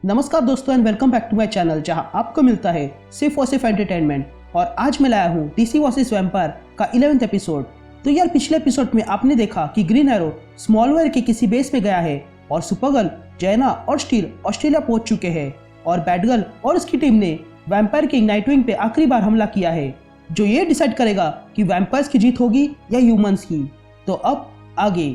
नमस्कार दोस्तों and welcome back to my channel, जहां आपको मिलता है सिर्फ और सिर्फ एंटरटेनमेंट। और आज मैं लाया हूं डीसी वर्सेस वैम्पायर का 11th एपिसोड। तो यार, पिछले एपिसोड में आपने देखा कि ग्रीन एरो स्मॉलवेयर के किसी बेस में गया है और सुपरगर्ल, जैना और स्टील ऑस्ट्रेलिया पहुंच चुके हैं और बैटगर्ल और उसकी टीम ने वैम्पायर के नाइटविंग पे आखिरी बार हमला किया है, जो ये डिसाइड करेगा कि वैम्पायर्स की जीत होगी या ह्यूमंस की। तो अब आगे।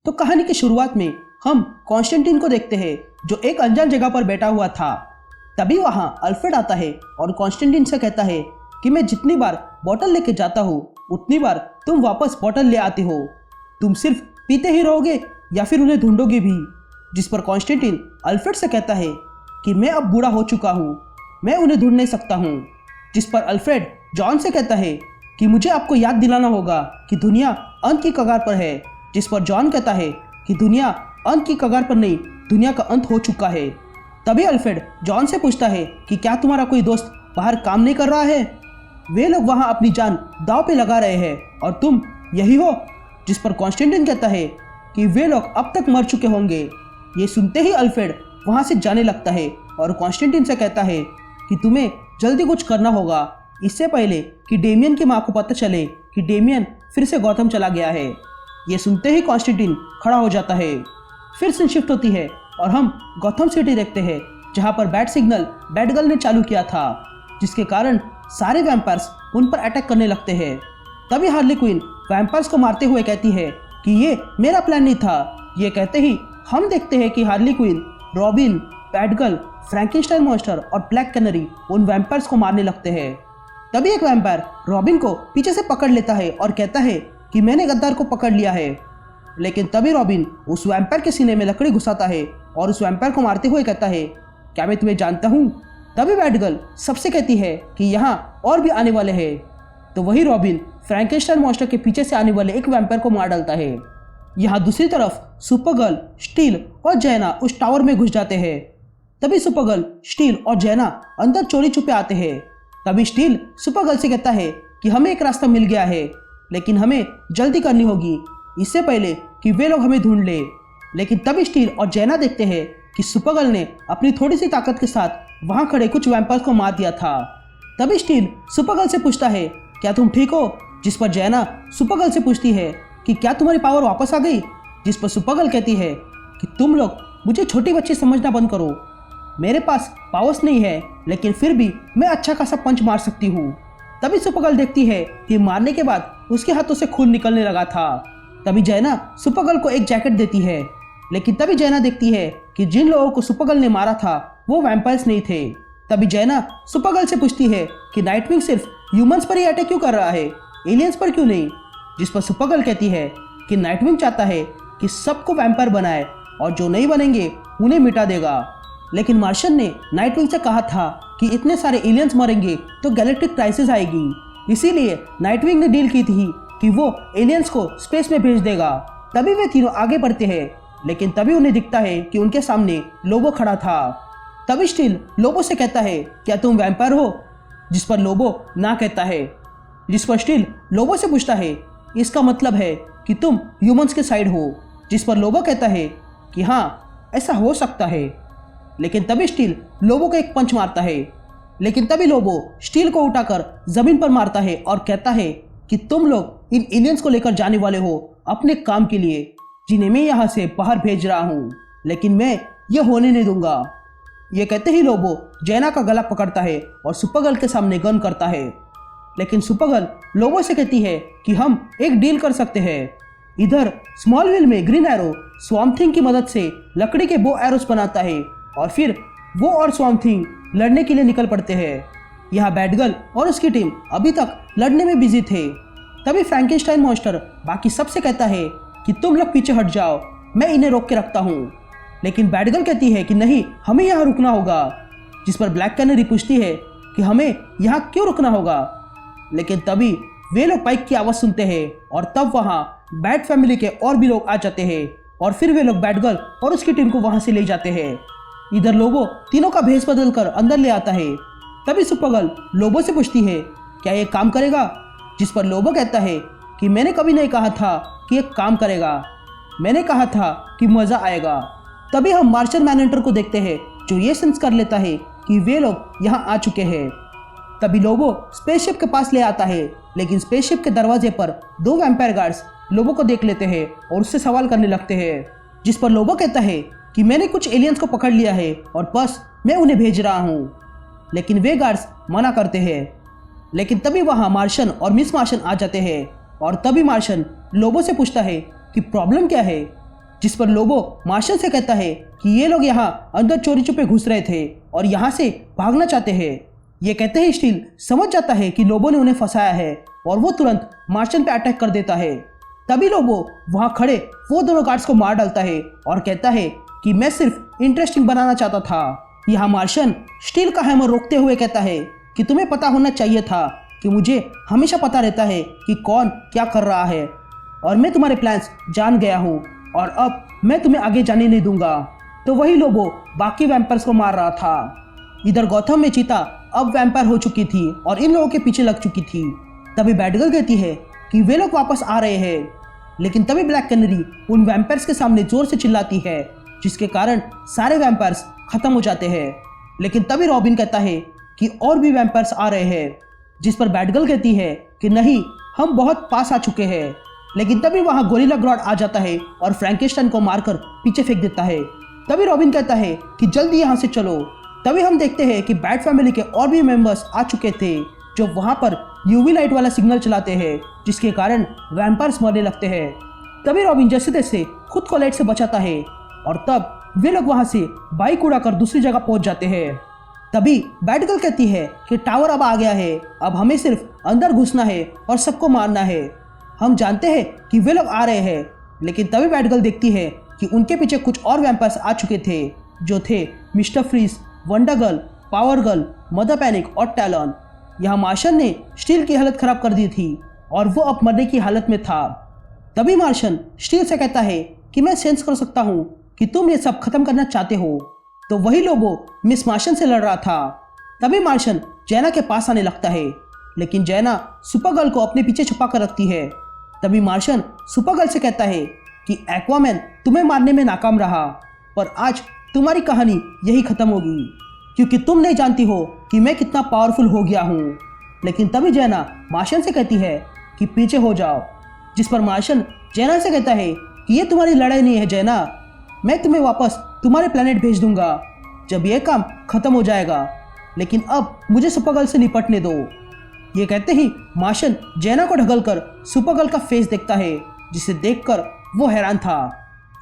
तो कहानी की शुरुआत में हम कॉन्स्टेंटिन को देखते हैं, जो एक अनजान जगह पर बैठा हुआ था। तभी वहां अल्फ्रेड आता है और कॉन्स्टेंटिन से कहता है कि मैं जितनी बार बोतल लेके जाता हूँ उतनी बार तुम वापस बोतल ले आते हो। तुम सिर्फ पीते ही रहोगे या फिर उन्हें ढूंढोगे भी? जिस पर कॉन्स्टेंटिन अल्फ्रेड से कहता है कि मैं अब बूढ़ा हो चुका हूँ, मैं उन्हें ढूंढ नहीं सकता हूँ। जिस पर अल्फ्रेड जॉन से कहता है कि मुझे आपको याद दिलाना होगा कि दुनिया अंत की कगार पर है। जिस पर जॉन कहता है कि दुनिया अंत की कगार पर नहीं, दुनिया का अंत हो चुका है। तभी अल्फ्रेड जॉन से पूछता है कि क्या तुम्हारा कोई दोस्त बाहर काम नहीं कर रहा है? वे लोग वहां अपनी जान दांव पे लगा रहे हैं और तुम यही हो? जिस पर कॉन्स्टेंटिन कहता है कि वे लोग अब तक मर चुके होंगे। ये सुनते ही अल्फ्रेड वहां से जाने लगता है और कॉन्स्टेंटिन से कहता है कि तुम्हें जल्दी कुछ करना होगा, इससे पहले कि डेमियन की माँ को पता चले कि डेमियन फिर से गौथम चला गया है। ये सुनते ही कॉन्स्टेंटिन खड़ा हो जाता है। फिर से शिफ्ट होती है और हम गौथम सिटी देखते हैं, जहां पर बैट सिग्नल बैटगर्ल ने चालू किया था, जिसके कारण सारे वैम्पायर्स उन पर अटैक करने लगते हैं। तभी हार्ली क्विन वैम्पायर्स को मारते हुए कहती है कि ये मेरा प्लान नहीं था। ये कहते ही हम देखते हैं कि Harley Quinn, Robin, Batgirl, Frankenstein monster और ब्लैक कैनरी उन वैम्पायर्स को मारने लगते हैं। तभी एक वैम्पायर रॉबिन को पीछे से पकड़ लेता है और कहता है कि मैंने गद्दार को पकड़ लिया है। लेकिन तभी रॉबिन उस वैम्पायर के सीने में लकड़ी घुसाता है और उस वैम्पायर को मारते हुए कहता है, क्या मैं तुम्हें जानता हूँ? तभी बैटगर्ल सबसे कहती है कि यहाँ और भी आने वाले हैं। तो वही रॉबिन फ्रैंकेनस्टाइन मॉन्स्टर के पीछे से आने वाले एक वैम्पायर को मार डालता है। यहाँ दूसरी तरफ सुपरगर्ल, स्टील और जैना उस टावर में घुस जाते हैं। तभी सुपरगर्ल, स्टील और जैना अंदर चोरी छुपे आते हैं। तभी स्टील सुपरगर्ल से कहता है कि हमें एक रास्ता मिल गया है, लेकिन हमें जल्दी करनी होगी, इससे पहले कि वे लोग हमें ढूंढ ले। लेकिन तभी स्टील और जैना देखते हैं कि सुपरगर्ल ने अपनी थोड़ी सी ताकत के साथ वहां खड़े कुछ वैम्पायर्स को मार दिया था। तभी स्टील सुपरगर्ल से पूछता है, क्या तुम ठीक हो? जिस पर जैना सुपरगर्ल से पूछती है कि क्या तुम्हारी पावर वापस आ गई? जिस पर सुपरगर्ल कहती है कि तुम लोग मुझे छोटी बच्ची समझना बंद करो। मेरे पास पावर्स नहीं है, लेकिन फिर भी मैं अच्छा खासा पंच मार सकती हूँ। तभी सुपरगर्ल देखती है कि मारने के बाद उसके हाथों से खून निकलने लगा था। तभी जैना सुपरगर्ल को एक जैकेट देती है, लेकिन तभी जैना देखती है कि जिन लोगों को सुपरगर्ल ने मारा था वो वैम्पायर्स नहीं थे। तभी जैना सुपरगर्ल से पूछती है कि नाइटविंग सिर्फ ह्यूमंस पर ही अटैक क्यों कर रहा है, एलियंस पर क्यों नहीं? जिस पर सुपरगर्ल कहती है कि नाइटविंग चाहता है कि सबको वैम्पायर बनाए और जो नहीं बनेंगे उन्हें मिटा देगा। लेकिन मार्शन ने नाइटविंग से कहा था कि इतने सारे एलियंस मरेंगे तो गैलेक्टिक क्राइसिस आएगी, इसीलिए नाइटविंग ने डील की थी कि वो एलियंस को स्पेस में भेज देगा। तभी वे तीनों आगे बढ़ते हैं, लेकिन तभी उन्हें दिखता है कि उनके सामने लोबो खड़ा था। तभी स्टील लोबो से कहता है, क्या तुम वैम्पायर हो? जिस पर लोबो ना कहता है। जिस पर स्टील लोबो से पूछता है, इसका मतलब है कि तुम ह्यूमंस के साइड हो? जिस पर लोबो कहता है कि हाँ, ऐसा हो सकता है। लेकिन तभी स्टील लोबो को एक पंच मारता है, लेकिन तभी लोबो स्टील को उठाकर जमीन पर मारता है और कहता है कि तुम लोग इन एलियंस को लेकर जाने वाले हो अपने काम के लिए, जिन्हें मैं यहाँ से बाहर भेज रहा हूँ, लेकिन मैं ये होने नहीं दूंगा। ये कहते ही लोबो जैना का गला पकड़ता है और सुपरगर्ल के सामने गन करता है। लेकिन सुपरगर्ल लोबो से कहती है कि हम एक डील कर सकते हैं। इधर स्मॉलविल में ग्रीन एरो स्वॉर्म थिंग की मदद से लकड़ी के बो एरोस बनाता है और फिर वो और स्वॉर्म थिंग लड़ने के लिए निकल पड़ते हैं। यहाँ बैटगर्ल और उसकी टीम अभी तक लड़ने में बिजी थे। तभी फ्रैंकेनस्टाइन मॉन्स्टर बाकी सबसे कहता है कि तुम लोग पीछे हट जाओ, मैं इन्हें रोक के रखता हूँ। लेकिन बैटगर्ल कहती है कि नहीं, हमें यहाँ रुकना होगा। जिस पर ब्लैक कैनरी पूछती है कि हमें यहाँ क्यों रुकना होगा? लेकिन तभी वे लोग बाइक की आवाज़ सुनते हैं और तब वहाँ बैट फैमिली के और भी लोग आ जाते हैं और फिर वे लोग बैटगर्ल और उसकी टीम को वहाँ से ले जाते हैं। इधर लोबो तीनों का भेष बदल कर अंदर ले आता है। तभी सुपरगर्ल लोबो से पूछती है क्या ये काम करेगा, जिस पर लोबो कहता है कि मैंने कभी नहीं कहा था कि ये काम करेगा, मैंने कहा था कि मज़ा आएगा। तभी हम मार्शन मैनहंटर को देखते हैं जो ये सेंस कर लेता है कि वे लोग यहाँ आ चुके हैं। तभी लोबो स्पेसशिप के पास ले आता है, लेकिन स्पेसशिप के दरवाजे पर 2 वैम्पायर गार्ड्स लोबो को देख लेते हैं और उससे सवाल करने लगते हैं, जिस पर लोबो कहता है कि मैंने कुछ एलियंस को पकड़ लिया है और बस मैं उन्हें भेज रहा हूँ। लेकिन वे गार्ड्स मना करते हैं। लेकिन तभी वहाँ मार्शन और मिस मार्शन आ जाते हैं और तभी मार्शन लोबो से पूछता है कि प्रॉब्लम क्या है, जिस पर लोबो मार्शन से कहता है कि ये लोग यहाँ अंदर चोरी छुपे घुस रहे थे और यहाँ से भागना चाहते हैं। ये कहते ही स्टील समझ जाता है कि लोबो ने उन्हें फंसाया है और वो तुरंत मार्शन पे अटैक कर देता है। तभी लोबो वहाँ खड़े वो दोनों गार्ड्स को मार डालता है और कहता है कि मैं सिर्फ इंटरेस्टिंग बनाना चाहता था। यहाँ मार्शन स्टील का हैमर रोकते हुए कहता है कि तुम्हें पता होना चाहिए था कि मुझे हमेशा पता रहता है कि कौन क्या कर रहा है और मैं तुम्हारे प्लान्स जान गया हूँ और अब मैं तुम्हें आगे जाने नहीं दूंगा। तो वही लोबो बाकी वैम्पायर्स को मार रहा था। इधर गौथम में चीता अब वैम्पायर हो चुकी थी और इन लोगों के पीछे लग चुकी थी। तभी बैटगर्ल कहती है कि वे लोग वापस आ रहे हैं, लेकिन तभी ब्लैक कैनरी उन वैम्पायर्स के सामने जोर से चिल्लाती है, जिसके कारण सारे वैम्पायर्स खत्म हो जाते हैं। लेकिन तभी रॉबिन कहता है कि और भी वैम्पायर्स आ रहे हैं, जिस पर बैटगर्ल कहती है कि नहीं, हम बहुत पास आ चुके हैं। लेकिन तभी वहाँ गोरिल्ला ग्रॉड आ जाता है और फ्रैंकेस्टाइन को मारकर पीछे फेंक देता है। तभी रॉबिन कहता है कि जल्दी यहाँ से चलो। तभी हम देखते हैं कि बैट फैमिली के और भी मेंबर्स आ चुके थे जो वहाँ पर यूवी लाइट वाला सिग्नल चलाते हैं, जिसके कारण वैम्पायर्स मरने लगते हैं। तभी रॉबिन जैसे तैसे खुद को लाइट से बचाता है और तब वे लोग वहाँ से बाइक उड़ाकर दूसरी जगह पहुँच जाते हैं। तभी बैटगर्ल कहती है कि टावर अब आ गया है, अब हमें सिर्फ अंदर घुसना है और सबको मारना है। हम जानते हैं कि वे लोग आ रहे हैं, लेकिन तभी बैटगर्ल देखती है कि उनके पीछे कुछ और वैम्पायर्स आ चुके थे जो थे Mister Freeze, Wonder Girl, Power Girl, Mother Panic और टैलन। यहाँ मार्शन ने स्टील की हालत खराब कर दी थी और वो अब मरने की हालत में था। तभी मार्शन स्टील से कहता है कि मैं सेंस कर सकता हूँ कि तुम ये सब खत्म करना चाहते हो। तो वही लोबो मिस मार्शन से लड़ रहा था। तभी मार्शन जैना के पास आने लगता है, लेकिन जैना सुपरगर्ल को अपने पीछे छुपा कर रखती है। तभी मार्शन सुपरगर्ल से कहता है कि एक्वामैन तुम्हें मारने में नाकाम रहा, पर आज तुम्हारी कहानी यही खत्म होगी, क्योंकि तुम नहीं जानती हो कि मैं कितना पावरफुल हो गया हूँ। लेकिन तभी जैना मार्शन से कहती है कि पीछे हो जाओ, जिस पर मार्शन जैना से कहता है कि ये तुम्हारी लड़ाई नहीं है जैना, मैं तुम्हें वापस तुम्हारे प्लेनेट भेज दूंगा जब यह काम खत्म हो जाएगा, लेकिन अब मुझे सुपरगर्ल से निपटने दो। ये कहते ही मार्शन जैना को ढकलकर सुपरगर्ल का फेस देखता है, जिसे देखकर वो हैरान था,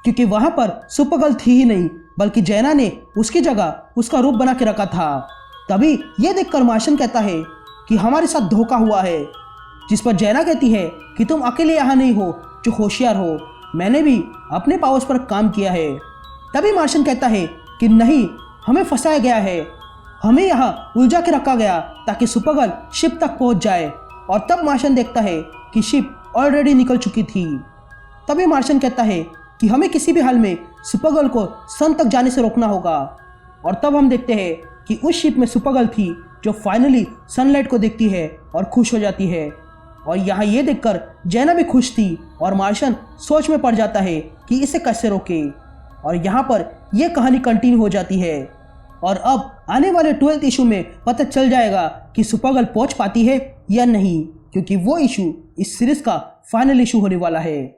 क्योंकि वहां पर सुपरगर्ल थी ही नहीं, बल्कि जैना ने उसकी जगह उसका रूप बना के रखा था। तभी ये देखकर मार्शन कहता है कि हमारे साथ धोखा हुआ है, जिस पर जैना कहती है कि तुम अकेले यहाँ नहीं हो जो होशियार हो, मैंने भी अपने पावर्स पर काम किया है। तभी मार्शन कहता है कि नहीं, हमें फंसाया गया है, हमें यहाँ उलझा के रखा गया ताकि सुपरगर्ल शिप तक पहुँच जाए। और तब मार्शन देखता है कि शिप ऑलरेडी निकल चुकी थी। तभी मार्शन कहता है कि हमें किसी भी हाल में सुपरगर्ल को सन तक जाने से रोकना होगा। और तब हम देखते हैं कि उस शिप में सुपरगर्ल थी जो फाइनली सनलाइट को देखती है और खुश हो जाती है। और यहाँ ये देखकर जैना भी खुश थी और मार्शन सोच में पड़ जाता है कि इसे कैसे रोके। और यहाँ पर यह कहानी कंटिन्यू हो जाती है और अब आने वाले 12th इशू में पता चल जाएगा कि सुपरगर्ल पहुँच पाती है या नहीं, क्योंकि वो इशू इस सीरीज का फाइनल इशू होने वाला है।